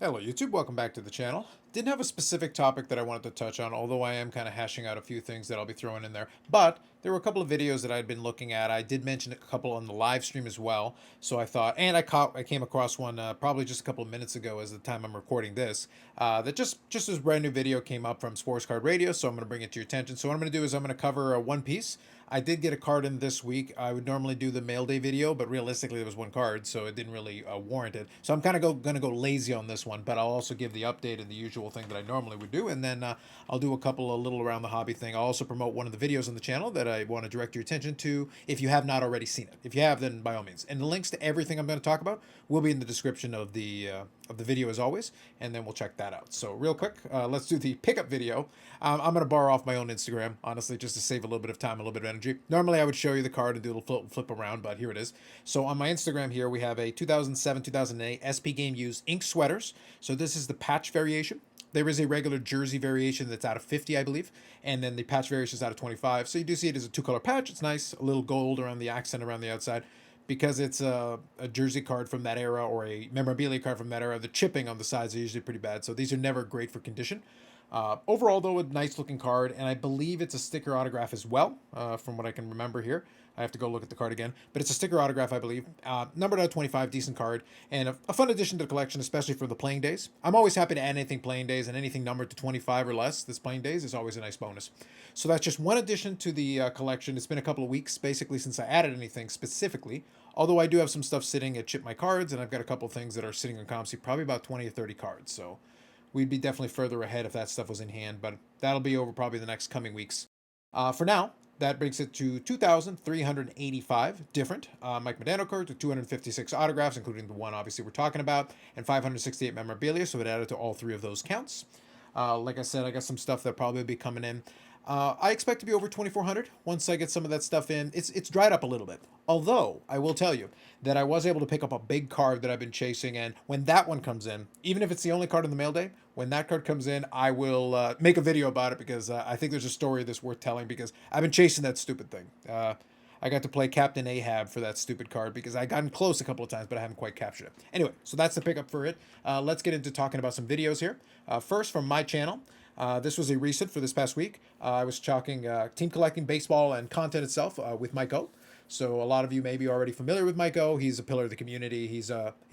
Hello YouTube, welcome back to the channel. Didn't have a specific topic that I wanted to touch on, although I am kind of hashing out a few things that I'll be throwing in there. But there were a couple of videos that I'd been looking at. I did mention a couple on the live stream as well. So I thought, and I came across one probably just a couple of minutes ago as the time I'm recording this, that just this brand new video came up from Sports Card Radio, so I'm going to bring it to your attention. So what I'm going to do is I'm going to cover One Piece. I did get a card in this week. I would normally do the mail day video, but realistically there was one card, so it didn't really warrant it. So I'm kind of going to go lazy on this one, but I'll also give the update and the usual thing that I normally would do, and then I'll do a couple of little around the hobby thing. I'll also promote one of the videos on the channel that I want to direct your attention to if you have not already seen it. If you have, then by all means. And the links to everything I'm going to talk about will be in the description of the video as always, and then we'll check that out. So real quick, let's do the pickup video. I'm going to borrow off my own Instagram, honestly, just to save a little bit of time, a little bit of energy. Normally I would show you the card and do a little flip around, but here it is. So on my Instagram here, we have a 2007-2008 SP Game Used ink sweaters. So this is the patch variation. There is a regular jersey variation that's out of 50, I believe, and then the patch variation is out of 25. So you do see it as a two-color patch. It's nice, a little gold around the accent around the outside. Because it's a jersey card from that era or a memorabilia card from that era, the chipping on the sides are usually pretty bad. So these are never great for condition. Overall, though, a nice looking card, and I believe it's a sticker autograph as well, from what I can remember here. I have to go look at the card again, but it's a sticker autograph, I believe. Numbered out of 25, decent card, and a fun addition to the collection, especially for the playing days. I'm always happy to add anything playing days, and anything numbered to 25 or less this playing days is always a nice bonus. So that's just one addition to the collection. It's been a couple of weeks, basically, since I added anything specifically, although I do have some stuff sitting at Chip My Cards, and I've got a couple of things that are sitting on ComC, probably about 20 or 30 cards, so we'd be definitely further ahead if that stuff was in hand, but that'll be over probably the next coming weeks. For now, that brings it to 2,385 different Mike Modano cards with 256 autographs, including the one obviously we're talking about, and 568 memorabilia, so it added to all three of those counts. Like I said, I got some stuff that probably will be coming in. I expect to be over 2,400 once I get some of that stuff in. It's dried up a little bit. Although, I will tell you that I was able to pick up a big card that I've been chasing, and when that one comes in, even if it's the only card in the mail day, when that card comes in, I will make a video about it because I think there's a story that's worth telling because I've been chasing that stupid thing. I got to play Captain Ahab for that stupid card because I gotten close a couple of times, but I haven't quite captured it. Anyway, so that's the pickup for it. Let's get into talking about some videos here. First, from my channel. This was a recent for this past week. I was talking team collecting, baseball, and content itself with Mike O. So a lot of you may be already familiar with Mike O. He's a pillar of the community. He's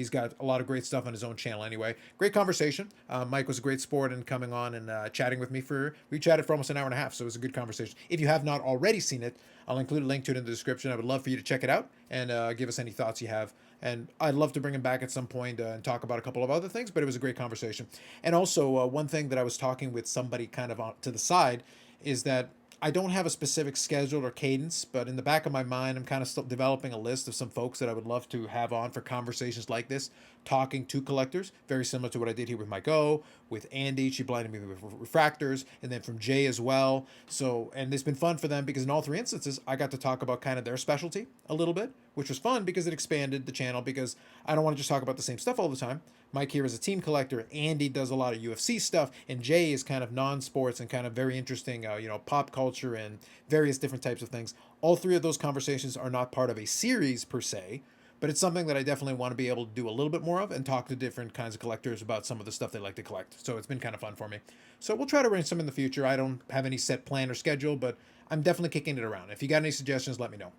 got a lot of great stuff on his own channel anyway. Great conversation. Mike was a great sport and coming on and chatting with me we chatted for almost an hour and a half. So it was a good conversation. If you have not already seen it, I'll include a link to it in the description. I would love for you to check it out and give us any thoughts you have. And I'd love to bring him back at some point and talk about a couple of other things, but it was a great conversation. And also, one thing that I was talking with somebody kind of to the side is that I don't have a specific schedule or cadence, but in the back of my mind, I'm kind of still developing a list of some folks that I would love to have on for conversations like this, talking to collectors, very similar to what I did here with Mike O, with Andy. She blinded me with refractors, and then from Jay as well. So, and it's been fun for them because in all three instances, I got to talk about kind of their specialty a little bit, which was fun because it expanded the channel because I don't want to just talk about the same stuff all the time. Mike here is a team collector. Andy does a lot of UFC stuff, and Jay is kind of non-sports and kind of very interesting, pop culture and various different types of things. All three of those conversations are not part of a series per se, but it's something that I definitely want to be able to do a little bit more of and talk to different kinds of collectors about some of the stuff they like to collect. So it's been kind of fun for me. So we'll try to arrange some in the future. I don't have any set plan or schedule, but I'm definitely kicking it around. If you got any suggestions, let me know.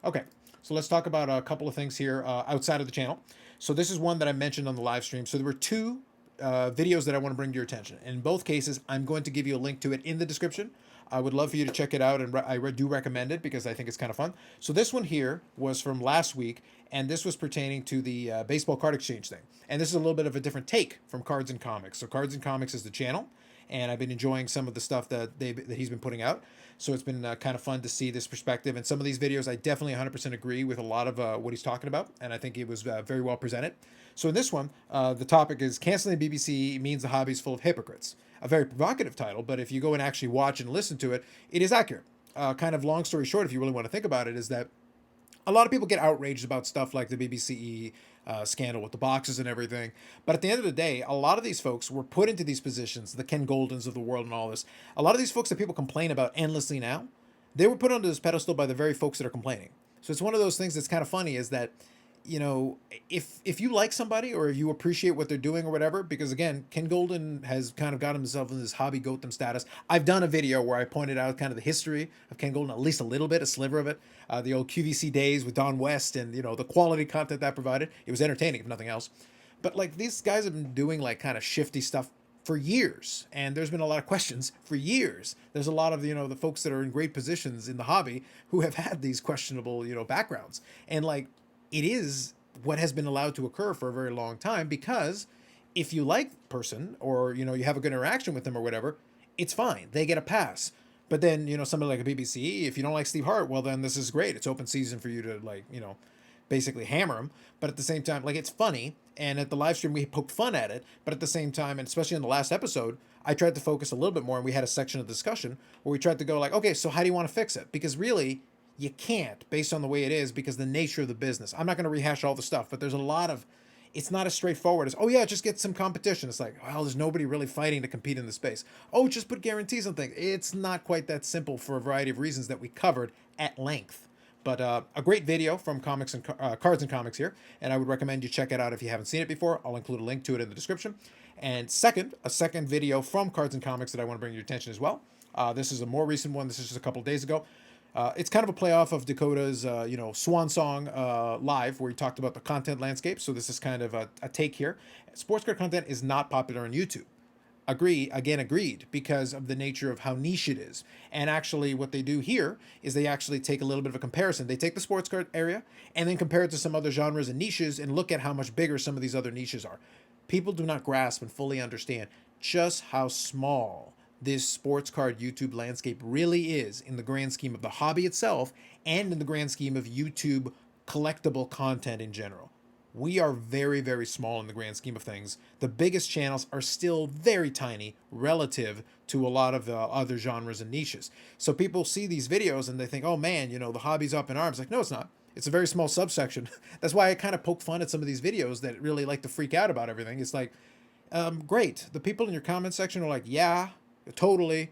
Okay, so let's talk about a couple of things here outside of the channel. So this is one that I mentioned on the live stream. So there were two videos that I want to bring to your attention. In both cases, I'm going to give you a link to it in the description. I would love for you to check it out, and I do recommend it because I think it's kind of fun. So this one here was from last week, and this was pertaining to the baseball card exchange thing. And this is a little bit of a different take from Cards and Comics. So Cards and Comics is the channel, and I've been enjoying some of the stuff that he's been putting out. So it's been kind of fun to see this perspective. And some of these videos, I definitely 100% agree with a lot of what he's talking about. And I think it was very well presented. So in this one, the topic is Canceling BBC Means the Hobby is Full of Hypocrites. A very provocative title, but if you go and actually watch and listen to it, it is accurate. Kind of long story short, if you really want to think about it, is that a lot of people get outraged about stuff like the BBC scandal with the boxes and everything. But at the end of the day, a lot of these folks were put into these positions, the Ken Goldens of the world and all this. A lot of these folks that people complain about endlessly now, they were put onto this pedestal by the very folks that are complaining. So it's one of those things that's kind of funny is that you know, if you like somebody or if you appreciate what they're doing or whatever, because again, Ken Golden has kind of got himself in this hobby goatem status. I've done a video where I pointed out kind of the history of Ken Golden, at least a little bit, a sliver of it, the old QVC days with Don West, and the quality content that provided. It was entertaining, if nothing else. But like these guys have been doing like kind of shifty stuff for years, and there's been a lot of questions for years. There's a lot of the folks that are in great positions in the hobby who have had these questionable backgrounds, and like it is what has been allowed to occur for a very long time, because if you like the person or you have a good interaction with them or whatever, it's fine, they get a pass. But then somebody like a BBC, if you don't like Steve Hart, well then this is great, it's open season for you to like basically hammer him. But at the same time, like, it's funny, and at the live stream we poked fun at it, but at the same time, and especially in the last episode, I tried to focus a little bit more, and we had a section of discussion where we tried to go like, okay, so how do you want to fix it? Because really you can't, based on the way it is, because the nature of the business. I'm not going to rehash all the stuff, but there's a lot of, it's not as straightforward as, oh yeah, just get some competition. It's like, well, there's nobody really fighting to compete in the space. Oh, just put guarantees on things. It's not quite that simple for a variety of reasons that we covered at length. But a great video from Comics and Cards and Comics here, and I would recommend you check it out if you haven't seen it before. I'll include a link to it in the description. And a second video from Cards and Comics that I want to bring to your attention as well. This is a more recent one. This is just a couple of days ago. It's kind of a playoff of Dakota's, Swan Song live, where he talked about the content landscape. So this is kind of a take here. Sports card content is not popular on YouTube. Agreed, because of the nature of how niche it is. And actually what they do here is they actually take a little bit of a comparison. They take the sports card area and then compare it to some other genres and niches and look at how much bigger some of these other niches are. People do not grasp and fully understand just how small this sports card YouTube landscape really is in the grand scheme of the hobby itself and in the grand scheme of YouTube collectible content in general. We are very, very small in the grand scheme of things. The biggest channels are still very tiny relative to a lot of the other genres and niches. So people see these videos and they think, oh man, the hobby's up in arms. Like, no, it's not. It's a very small subsection. That's why I kind of poke fun at some of these videos that really like to freak out about everything. It's like, great. The people in your comment section are like, yeah, totally.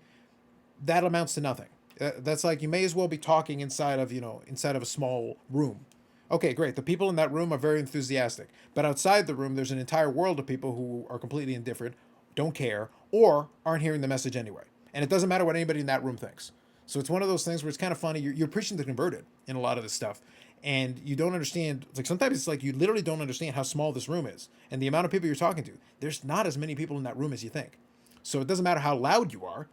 That amounts to nothing. That's like, you may as well be talking inside of a small room. Okay, great. The people in that room are very enthusiastic. But outside the room, there's an entire world of people who are completely indifferent, don't care, or aren't hearing the message anyway. And it doesn't matter what anybody in that room thinks. So it's one of those things where it's kind of funny. You're preaching to converted in a lot of this stuff. And you don't understand. Like, sometimes it's like you literally don't understand how small this room is. And the amount of people you're talking to, there's not as many people in that room as you think. So it doesn't matter how loud you are.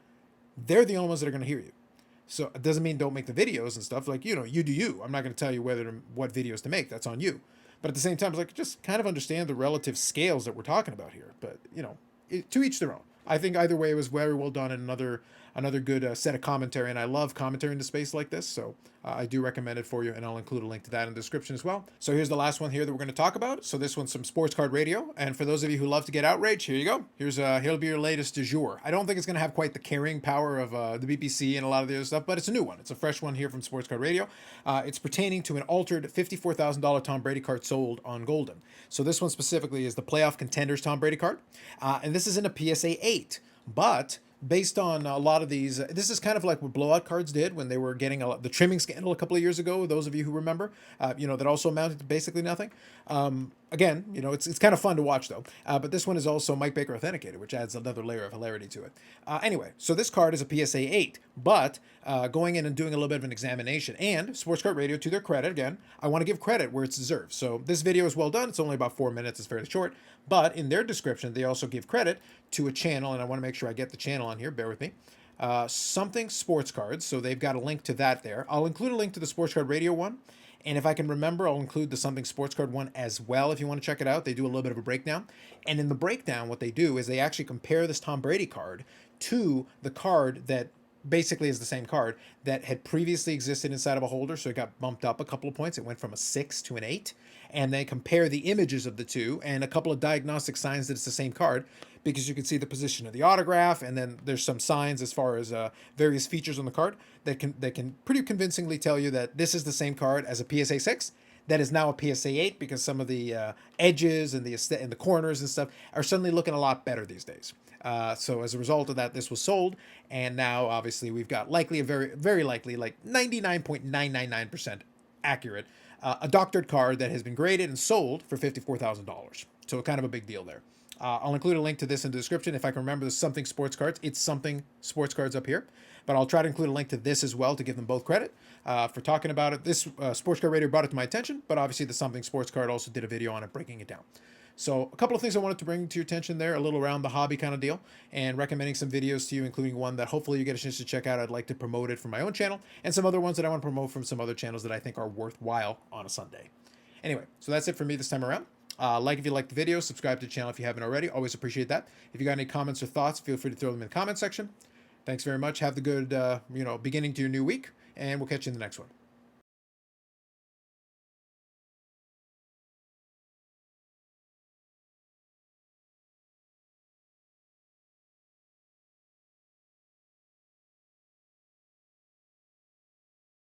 They're the only ones that are going to hear you. So it doesn't mean don't make the videos and stuff. Like, you do you. I'm not going to tell you what videos to make. That's on you. But at the same time, it's like, just kind of understand the relative scales that we're talking about here. But, to each their own. I think either way it was very well done, and another good set of commentary. And I love commentary in the space like this. So I do recommend it for you, and I'll include a link to that in the description as well. So here's the last one here that we're going to talk about. So this one's some Sports Card Radio. And for those of you who love to get outraged, here you go. Here'll be your latest du jour. I don't think it's going to have quite the carrying power of the BBC and a lot of the other stuff, but it's a new one. It's a fresh one here from Sports Card Radio. It's pertaining to an altered $54,000 Tom Brady card sold on Golden. So this one specifically is the Playoff Contenders Tom Brady card. And this is in a PSA 8, but based on a lot of these, this is kind of like what blowout cards did when they were getting the trimming scandal a couple of years ago. Those of you who remember, that also amounted to basically nothing. Again, it's kind of fun to watch though. But this one is also Mike Baker authenticated, which adds another layer of hilarity to it. Anyway, so this card is a PSA 8, but going in and doing a little bit of an examination, and Sports Card Radio, to their credit, again, I want to give credit where it's deserved. So this video is well done. It's only about 4 minutes. It's fairly short, but in their description, they also give credit to a channel, and I want to make sure I get the channel on here. Bear with me. Something Sports Cards. So they've got a link to that there. I'll include a link to the Sports Card Radio one. And if I can remember, I'll include the Something Sports Card one as well if you want to check it out. They do a little bit of a breakdown. And in the breakdown, what they do is they actually compare this Tom Brady card to the card that basically is the same card that had previously existed inside of a holder. So it got bumped up a couple of points. It went from a 6 to an 8. And they compare the images of the two and a couple of diagnostic signs that it's the same card, because you can see the position of the autograph, and then there's some signs as far as various features on the card that can pretty convincingly tell you that this is the same card as a PSA 6 that is now a PSA 8, because some of the edges and the corners and stuff are suddenly looking a lot better these days. So as a result of that, this was sold, and now obviously we've got likely a very, very likely, like 99.999% accurate a doctored card that has been graded and sold for $54,000. So kind of a big deal there. I'll include a link to this in the description. If I can remember the Something Sports Cards, it's Something Sports Cards up here. But I'll try to include a link to this as well to give them both credit for talking about it. This Sports Card Radio brought it to my attention, but obviously the Something Sports Card also did a video on it, breaking it down. So a couple of things I wanted to bring to your attention there, a little around the hobby kind of deal, and recommending some videos to you, including one that hopefully you get a chance to check out. I'd like to promote it from my own channel, and some other ones that I want to promote from some other channels that I think are worthwhile on a Sunday. Anyway, so that's it for me this time around. Like if you like the video, subscribe to the channel if you haven't already. Always appreciate that. If you got any comments or thoughts, feel free to throw them in the comment section. Thanks very much. Have the good, beginning to your new week, and we'll catch you in the next one.